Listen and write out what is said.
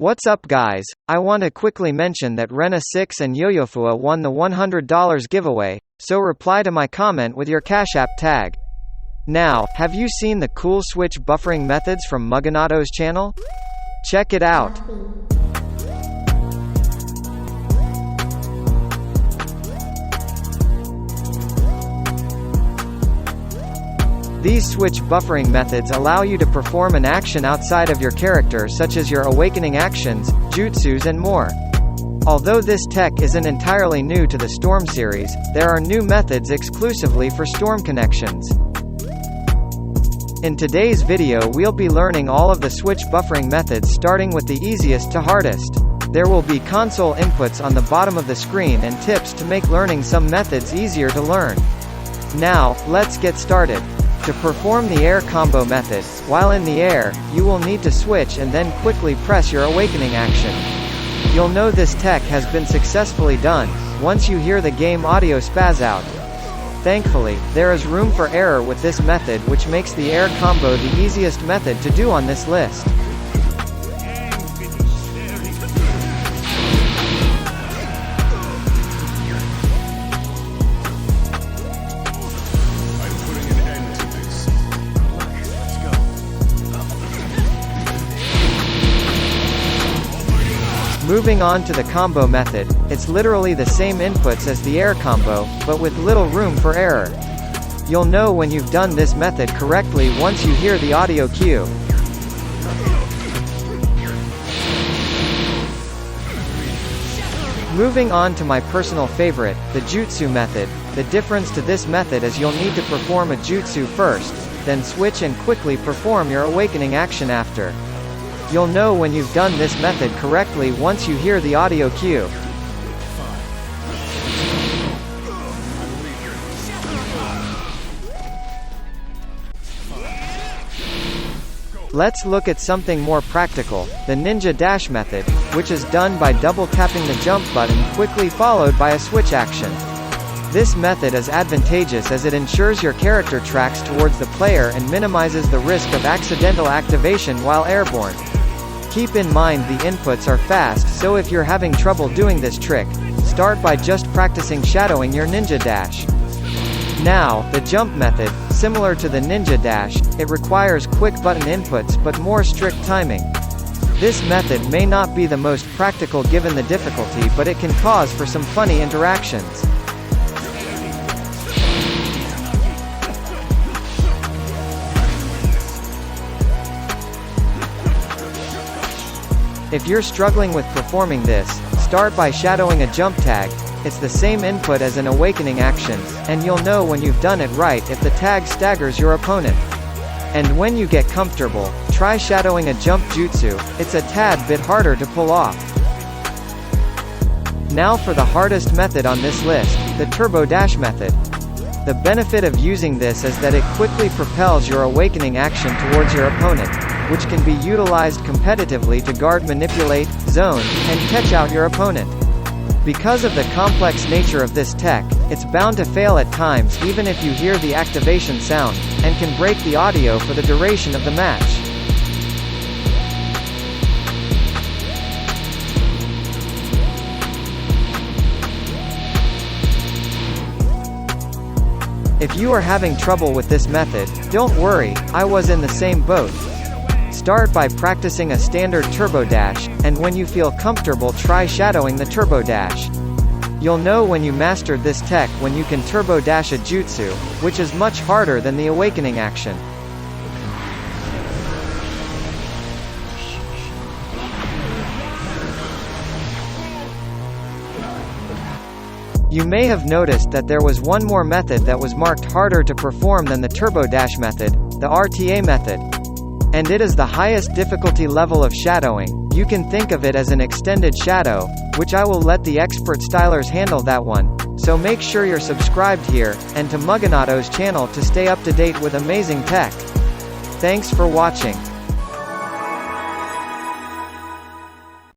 What's up guys, I want to quickly mention that Rena6 and Yoyofua won the $100 giveaway, so reply to my comment with your CashApp tag. Now, have you seen the cool switch buffering methods from Muganato's channel? Check it out. These switch buffering methods allow you to perform an action outside of your character, such as your awakening actions, jutsus and more. Although this tech isn't entirely new to the Storm series, there are new methods exclusively for Storm connections. In today's video we'll be learning all of the switch buffering methods, starting with the easiest to hardest. There will be console inputs on the bottom of the screen and tips to make learning some methods easier to learn. Now, let's get started. To perform the air combo method, while in the air, you will need to switch and then quickly press your awakening action. You'll know this tech has been successfully done once you hear the game audio spaz out. Thankfully, there is room for error with this method, which makes the air combo the easiest method to do on this list. Moving on to the combo method, it's literally the same inputs as the air combo, but with little room for error. You'll know when you've done this method correctly once you hear the audio cue. Moving on to my personal favorite, the jutsu method. The difference to this method is you'll need to perform a jutsu first, then switch and quickly perform your awakening action after. You'll know when you've done this method correctly once you hear the audio cue. Let's look at something more practical, the ninja dash method, which is done by double tapping the jump button quickly followed by a switch action. This method is advantageous as it ensures your character tracks towards the player and minimizes the risk of accidental activation while airborne. Keep in mind the inputs are fast, so if you're having trouble doing this trick, start by just practicing shadowing your ninja dash. Now, the jump method, similar to the ninja dash, it requires quick button inputs but more strict timing. This method may not be the most practical given the difficulty, but it can cause for some funny interactions. If you're struggling with performing this, start by shadowing a jump tag. It's the same input as an awakening action, and you'll know when you've done it right if the tag staggers your opponent. And when you get comfortable, try shadowing a jump jutsu. It's a tad bit harder to pull off. Now for the hardest method on this list, the turbo dash method. The benefit of using this is that it quickly propels your awakening action towards your opponent, which can be utilized competitively to guard, manipulate, zone, and catch out your opponent. Because of the complex nature of this tech, it's bound to fail at times even if you hear the activation sound, and can break the audio for the duration of the match. If you are having trouble with this method, don't worry, I was in the same boat. Start by practicing a standard turbo dash, and when you feel comfortable try shadowing the turbo dash. You'll know when you mastered this tech when you can turbo dash a jutsu, which is much harder than the awakening action. You may have noticed that there was one more method that was marked harder to perform than the turbo dash method, the RTA method. And it is the highest difficulty level of shadowing. You can think of it as an extended shadow, which I will let the expert stylers handle that one. So make sure you're subscribed here, and to Muganato's channel to stay up to date with amazing tech. Thanks for watching.